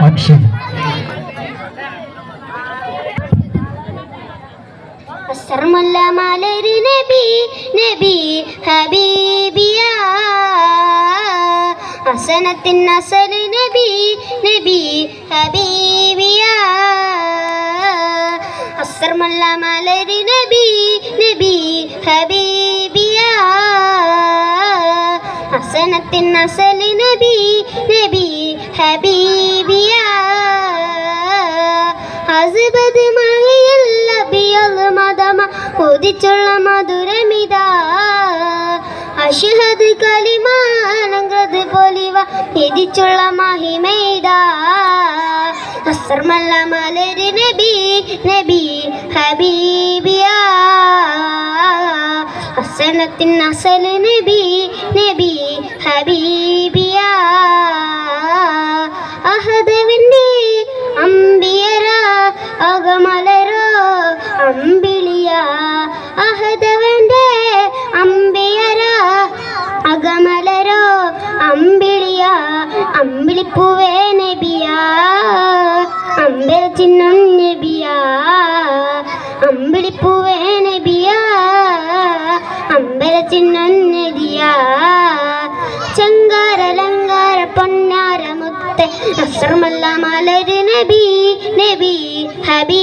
Action. അസ്സർമുല്ല മലര് നബി നബി ഹബീബിയ ഹസനത്തിൻ അസൽ നബി നബി ഹബീബിയ അസ്സർമുല്ല മലര് നബി നബി ഹബീബിയ ഹസനത്തിൻ അസൽ നബി നബി ഹബീബിയ ഹസ്ബദ് മഹിയല്ല ബിയൽ മദമ ഉദിച്ചുള്ള മധുരമിതാ അഷ്ഹദ് കലിമാനങ്കത് പൊലിവ ഇതിച്ചുള്ള മഹിമൈതാ അസ്സർമല്ല മലര് നബി നബി ഹബീബിയ ഹസനത്തിൻ അസൽ നബി നബി ഹബീബിയ അഹദവിൻ്റെ അമ്പിയര അകമലരോ അമ്പിളിയ അഹദവന്റെ അമ്പിയര അകമലരോ അമ്പിളിയ അമ്പിളിപ്പൂവേ നബിയ അമ്പല ചിഹ്നം നബിയ അമ്പിളിപ്പൂവേ നബിയ അമ്പല ചിഹ്നം നബിയ ചങ്കാരലങ്കാര പൊന്നാര മുത്തെ അസ്സർമല്ല മലര് നബി നബി ഹബീ